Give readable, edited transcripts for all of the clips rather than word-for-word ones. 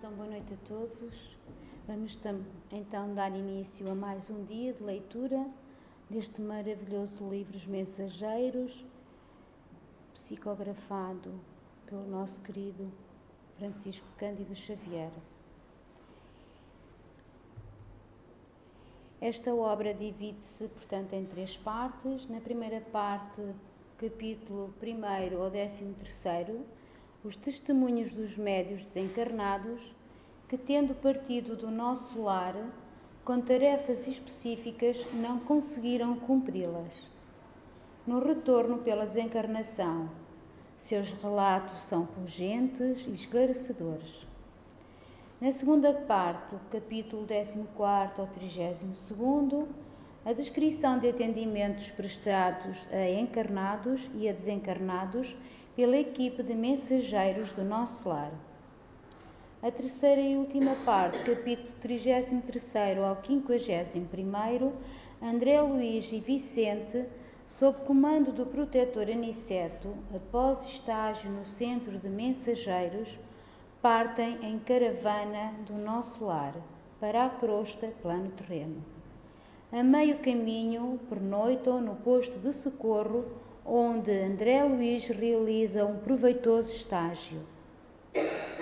Então, boa noite a todos. Vamos então dar início a mais um dia de leitura deste maravilhoso livro Os Mensageiros, psicografado pelo nosso querido Francisco Cândido Xavier. Esta obra divide-se, portanto, em três partes. Na primeira parte, capítulo 1º ao 13º, os testemunhos dos médiuns desencarnados que, tendo partido do nosso lar, com tarefas específicas, não conseguiram cumpri-las. No retorno pela desencarnação, seus relatos são pungentes e esclarecedores. Na segunda parte, capítulo 14º ao 32º, a descrição de atendimentos prestados a encarnados e a desencarnados pela equipe de mensageiros do nosso lar. A terceira e última parte, capítulo 33º ao 51º, André Luís e Vicente, sob comando do protetor Aniceto, após estágio no centro de mensageiros, partem em caravana do nosso lar para a crosta, plano terreno. A meio caminho, pernoitam no posto de socorro, onde André Luís realiza um proveitoso estágio.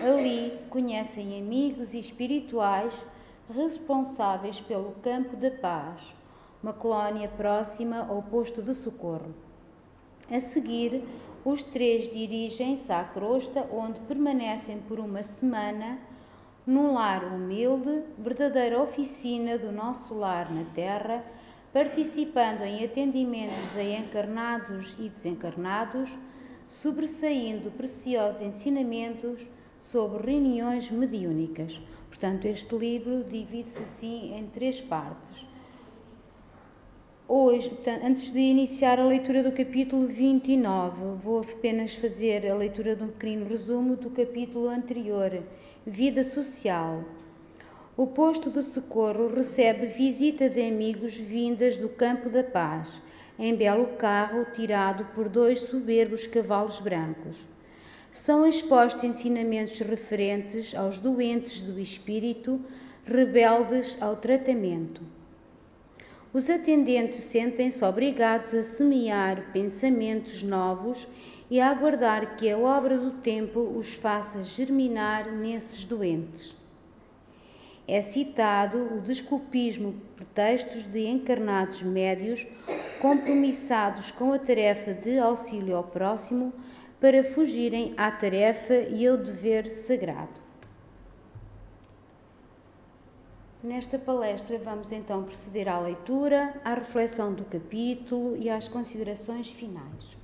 Ali conhecem amigos espirituais responsáveis pelo Campo da Paz, uma colónia próxima ao posto de socorro. A seguir, os três dirigem-se à crosta, onde permanecem por uma semana, num lar humilde, verdadeira oficina do nosso lar na Terra, participando em atendimentos a encarnados e desencarnados, sobressaindo preciosos ensinamentos sobre reuniões mediúnicas. Portanto, este livro divide-se assim em três partes. Hoje, antes de iniciar a leitura do capítulo 29, vou apenas fazer a leitura de um pequeno resumo do capítulo anterior, Vida Social. O posto de socorro recebe visita de amigos vindas do Campo da Paz, em belo carro tirado por 2 soberbos cavalos brancos. São expostos ensinamentos referentes aos doentes do espírito, rebeldes ao tratamento. Os atendentes sentem-se obrigados a semear pensamentos novos e a aguardar que a obra do tempo os faça germinar nesses doentes. É citado o desculpismo por textos de encarnados médios compromissados com a tarefa de auxílio ao próximo para fugirem à tarefa e ao dever sagrado. Nesta palestra vamos então proceder à leitura, à reflexão do capítulo e às considerações finais.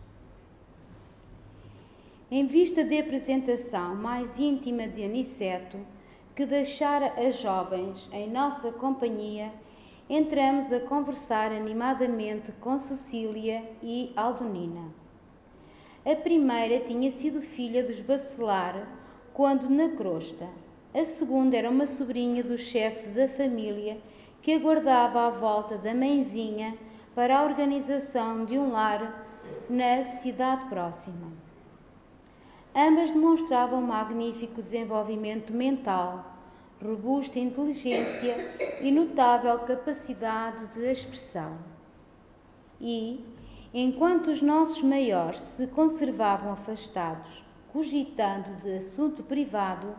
Em vista da apresentação mais íntima de Aniceto, que deixara as jovens em nossa companhia, entramos a conversar animadamente com Cecília e Aldonina. A primeira tinha sido filha dos Bacelar quando na crosta. A segunda era uma sobrinha do chefe da família que aguardava à volta da mãezinha para a organização de um lar na cidade próxima. Ambas demonstravam magnífico desenvolvimento mental, robusta inteligência e notável capacidade de expressão. E, enquanto os nossos maiores se conservavam afastados, cogitando de assunto privado,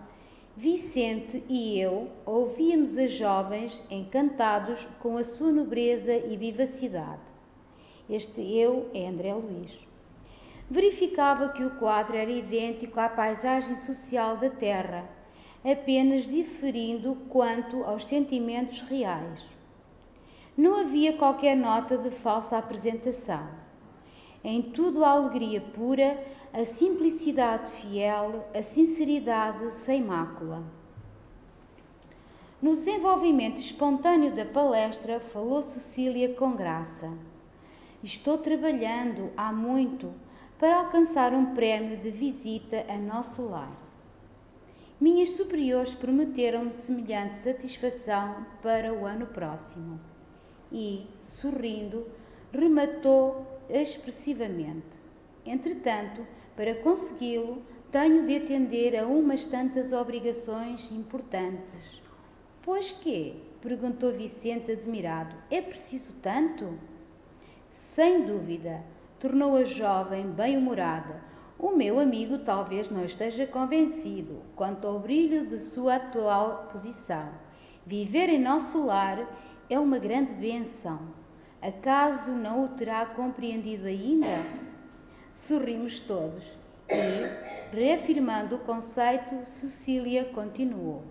Vicente e eu ouvíamos as jovens encantados com a sua nobreza e vivacidade. Este eu é André Luís. Verificava que o quadro era idêntico à paisagem social da Terra, apenas diferindo quanto aos sentimentos reais. Não havia qualquer nota de falsa apresentação. Em tudo a alegria pura, a simplicidade fiel, a sinceridade sem mácula. No desenvolvimento espontâneo da palestra, falou Cecília com graça. Estou trabalhando há muito para alcançar um prémio de visita a nosso lar. Minhas superiores prometeram-me semelhante satisfação para o ano próximo. E, sorrindo, rematou expressivamente. Entretanto, para consegui-lo, tenho de atender a umas tantas obrigações importantes. Pois quê? Perguntou Vicente admirado. É preciso tanto? Sem dúvida, tornou a jovem bem-humorada. O meu amigo talvez não esteja convencido quanto ao brilho de sua atual posição. Viver em nosso lar é uma grande bênção. Acaso não o terá compreendido ainda? Sorrimos todos e, reafirmando o conceito, Cecília continuou.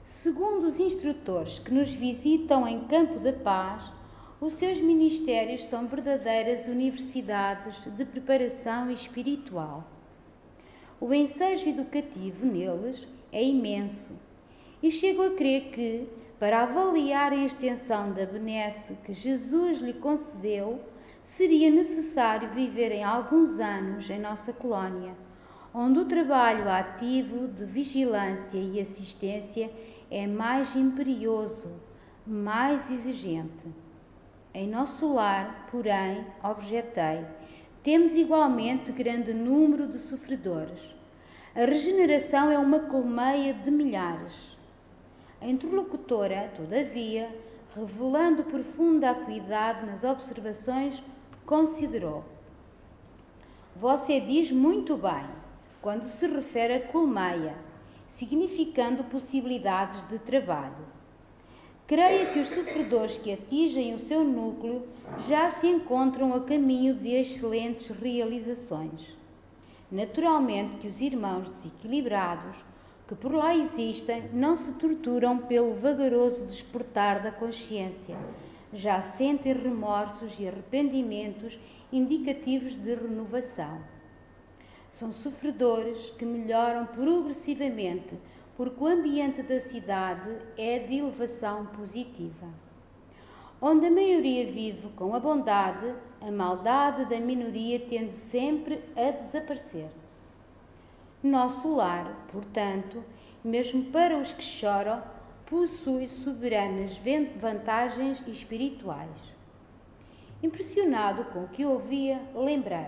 Segundo os instrutores que nos visitam em Campo da Paz, os seus ministérios são verdadeiras universidades de preparação espiritual. O ensejo educativo neles é imenso e chego a crer que, para avaliar a extensão da benesse que Jesus lhe concedeu, seria necessário viverem alguns anos em nossa colónia, onde o trabalho ativo de vigilância e assistência é mais imperioso, mais exigente. Em nosso lar, porém, objetei, temos igualmente grande número de sofredores. A regeneração é uma colmeia de milhares. A interlocutora, todavia, revelando profunda acuidade nas observações, considerou. Você diz muito bem, quando se refere a colmeia, significando possibilidades de trabalho. Creio que os sofredores que atingem o seu núcleo já se encontram a caminho de excelentes realizações. Naturalmente que os irmãos desequilibrados, que por lá existem, não se torturam pelo vagaroso despertar da consciência, já sentem remorsos e arrependimentos indicativos de renovação. São sofredores que melhoram progressivamente, porque o ambiente da cidade é de elevação positiva. Onde a maioria vive com a bondade, a maldade da minoria tende sempre a desaparecer. Nosso lar, portanto, mesmo para os que choram, possui soberanas vantagens espirituais. Impressionado com o que ouvia, lembrei.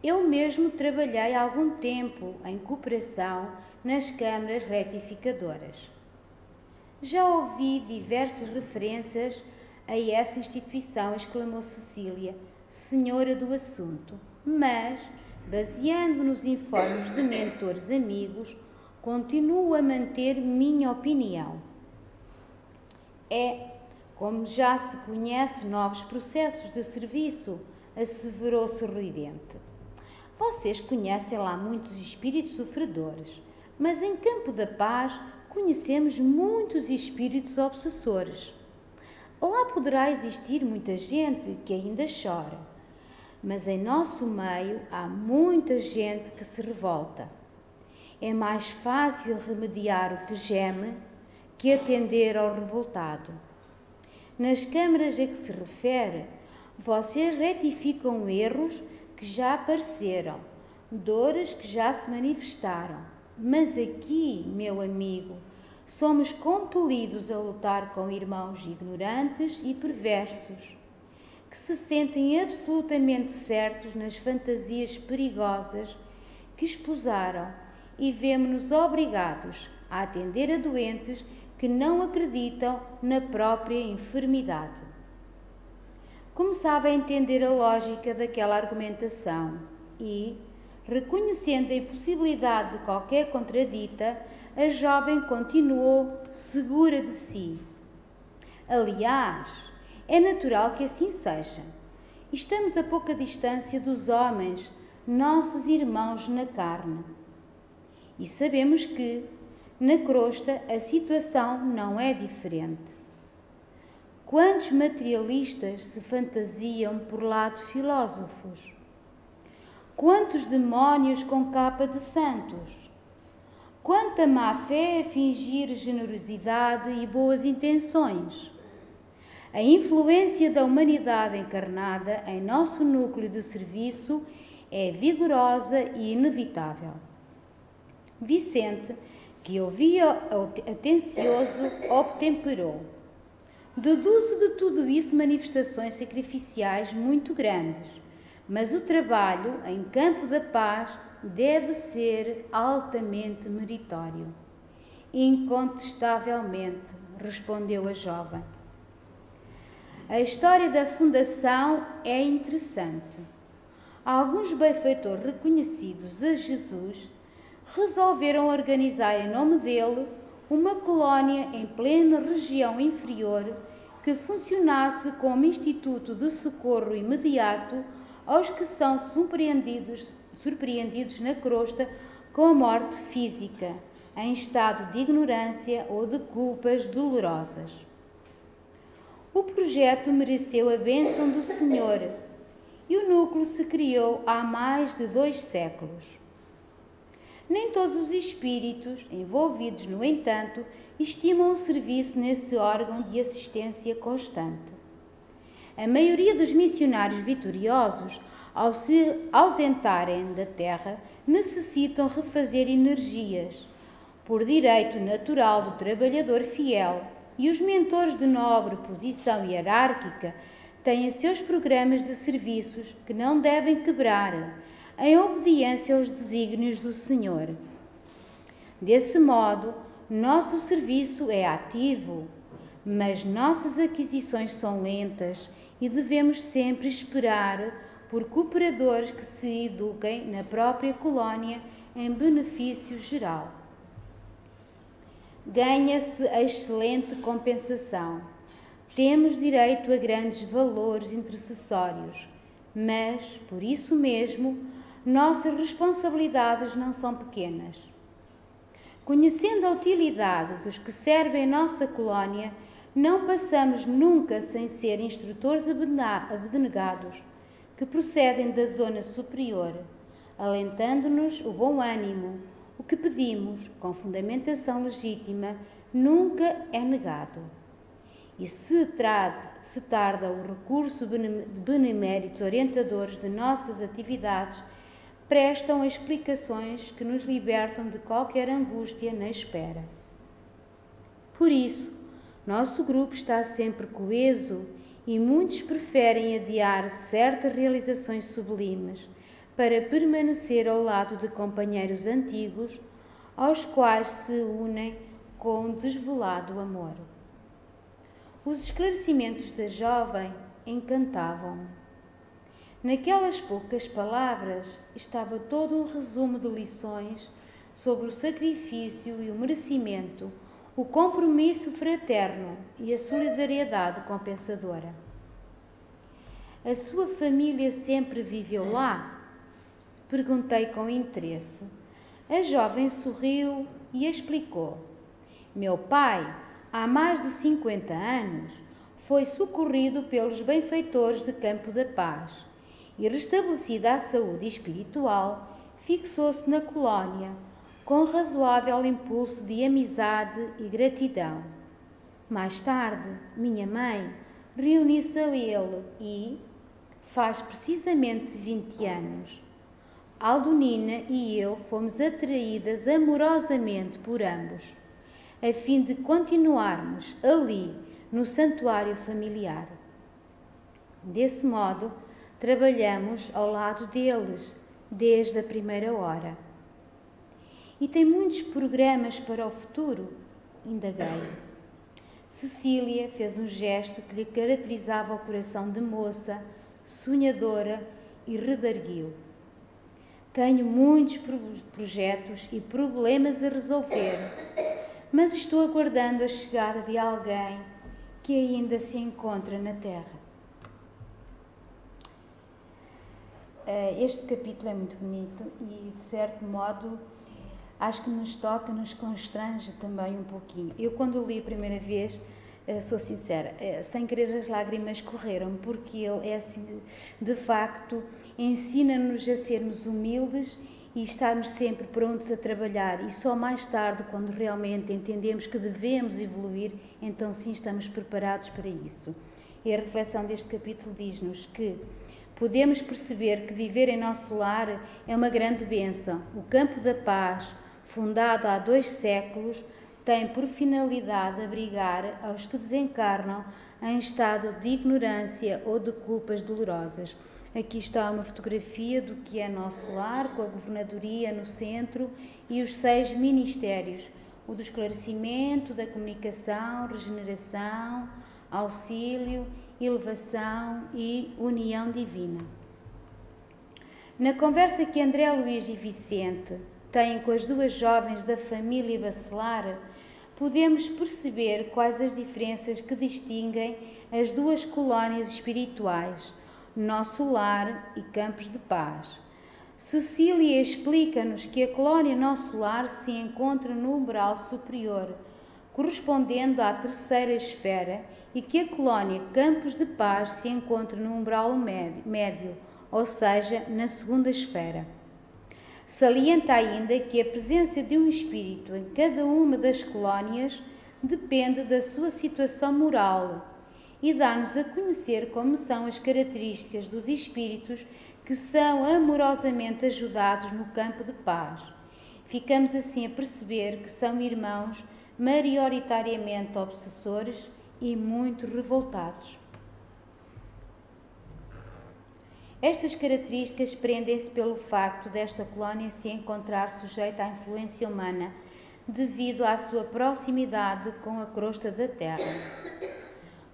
Eu mesmo trabalhei algum tempo em cooperação nas câmaras retificadoras. Já ouvi diversas referências a essa instituição, exclamou Cecília, senhora do assunto, mas, baseando-me nos informes de mentores amigos, continuo a manter minha opinião. É, como já se conhece novos processos de serviço, asseverou sorridente. Vocês conhecem lá muitos espíritos sofredores, mas em Campo da Paz conhecemos muitos espíritos obsessores. Lá poderá existir muita gente que ainda chora, mas em nosso meio há muita gente que se revolta. É mais fácil remediar o que geme que atender ao revoltado. Nas câmaras a que se refere, vocês retificam erros que já apareceram, dores que já se manifestaram. Mas aqui, meu amigo, somos compelidos a lutar com irmãos ignorantes e perversos, que se sentem absolutamente certos nas fantasias perigosas que esposaram e vemo-nos obrigados a atender a doentes que não acreditam na própria enfermidade. Começava a entender a lógica daquela argumentação e, reconhecendo a impossibilidade de qualquer contradita, a jovem continuou segura de si. Aliás, é natural que assim seja. Estamos a pouca distância dos homens, nossos irmãos na carne. E sabemos que, na crosta, a situação não é diferente. Quantos materialistas se fantasiam por lá de filósofos? Quantos demónios com capa de santos? Quanta má-fé a fingir generosidade e boas intenções? A influência da humanidade encarnada em nosso núcleo de serviço é vigorosa e inevitável. Vicente, que ouvia atencioso, obtemperou. Deduzo de tudo isso manifestações sacrificiais muito grandes, mas o trabalho em Campo da Paz deve ser altamente meritório. Incontestavelmente, respondeu a jovem. A história da fundação é interessante. Alguns benfeitores reconhecidos a Jesus resolveram organizar em nome dele uma colónia em plena região inferior que funcionasse como instituto de socorro imediato aos que são surpreendidos na crosta com a morte física, em estado de ignorância ou de culpas dolorosas. O projeto mereceu a bênção do Senhor e o núcleo se criou há mais de 2 séculos. Nem todos os espíritos envolvidos, no entanto, estimam o serviço nesse órgão de assistência constante. A maioria dos missionários vitoriosos, ao se ausentarem da terra, necessitam refazer energias, por direito natural do trabalhador fiel, e os mentores de nobre posição hierárquica têm seus programas de serviços que não devem quebrar, em obediência aos desígnios do Senhor. Desse modo, nosso serviço é ativo, mas nossas aquisições são lentas e devemos sempre esperar por cooperadores que se eduquem na própria colónia em benefício geral. Ganha-se a excelente compensação. Temos direito a grandes valores intercessórios, mas, por isso mesmo, nossas responsabilidades não são pequenas. Conhecendo a utilidade dos que servem a nossa colónia, não passamos nunca sem ser instrutores abnegados que procedem da zona superior, alentando-nos o bom ânimo. O que pedimos, com fundamentação legítima, nunca é negado. E se tarda o recurso de beneméritos orientadores de nossas atividades, prestam explicações que nos libertam de qualquer angústia na espera. Por isso, nosso grupo está sempre coeso e muitos preferem adiar certas realizações sublimes para permanecer ao lado de companheiros antigos, aos quais se unem com um desvelado amor. Os esclarecimentos da jovem encantavam-me. Naquelas poucas palavras estava todo um resumo de lições sobre o sacrifício e o merecimento, o compromisso fraterno e a solidariedade compensadora. A sua família sempre viveu lá? Perguntei com interesse. A jovem sorriu e explicou. Meu pai, há mais de 50 anos, foi socorrido pelos benfeitores de Campo da Paz e, restabelecida a saúde espiritual, fixou-se na colónia, com razoável impulso de amizade e gratidão. Mais tarde, minha mãe reuniu-se a ele e, faz precisamente 20 anos, Aldonina e eu fomos atraídas amorosamente por ambos, a fim de continuarmos ali no santuário familiar. Desse modo, trabalhamos ao lado deles desde a primeira hora. E tem muitos programas para o futuro? Indaguei. Cecília fez um gesto que lhe caracterizava o coração de moça, sonhadora, e redarguiu. Tenho muitos projetos e problemas a resolver, mas estou aguardando a chegada de alguém que ainda se encontra na Terra. Este capítulo é muito bonito e, de certo modo, acho que nos toca, nos constrange também um pouquinho. Eu, quando o li a primeira vez, sou sincera, sem querer as lágrimas correram, porque ele é assim, de facto, ensina-nos a sermos humildes e estarmos sempre prontos a trabalhar, e só mais tarde, quando realmente entendemos que devemos evoluir, então sim estamos preparados para isso. E a reflexão deste capítulo diz-nos que podemos perceber que viver em nosso lar é uma grande bênção. O Campo da Paz, fundado há 2 séculos, tem por finalidade abrigar aos que desencarnam em estado de ignorância ou de culpas dolorosas, Aqui está uma fotografia do que é nosso lar, com a governadoria no centro e os 6 ministérios, o do esclarecimento, da comunicação, regeneração, auxílio, elevação e união divina. Na conversa que André Luís e Vicente têm com as 2 jovens da família Bacelar, podemos perceber quais as diferenças que distinguem as 2 colónias espirituais, Nosso Lar e Campos de Paz. Cecília explica-nos que a colónia Nosso Lar se encontra no umbral superior, correspondendo à 3ª esfera, e que a colónia Campos de Paz se encontra no umbral médio, ou seja, na 2ª esfera. Salienta ainda que a presença de um espírito em cada uma das colónias depende da sua situação moral e dá-nos a conhecer como são as características dos espíritos que são amorosamente ajudados no campo de paz. Ficamos assim a perceber que são irmãos maioritariamente obsessores e muito revoltados. Estas características prendem-se pelo facto desta colónia se encontrar sujeita à influência humana devido à sua proximidade com a crosta da Terra.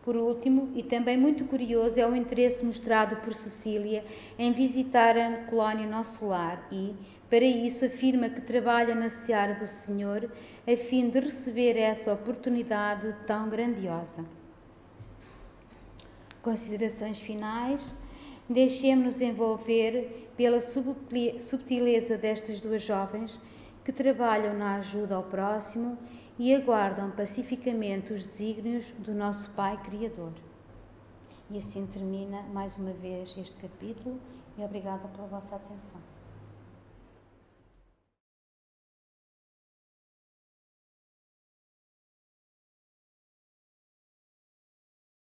Por último, e também muito curioso, é o interesse mostrado por Cecília em visitar a colónia Nosso Lar e, para isso, afirma que trabalha na seara do Senhor a fim de receber essa oportunidade tão grandiosa. Considerações finais. Deixemos-nos envolver pela subtileza destas 2 jovens que trabalham na ajuda ao próximo e aguardam pacificamente os desígnios do nosso Pai Criador. E assim termina mais uma vez este capítulo e obrigada pela vossa atenção.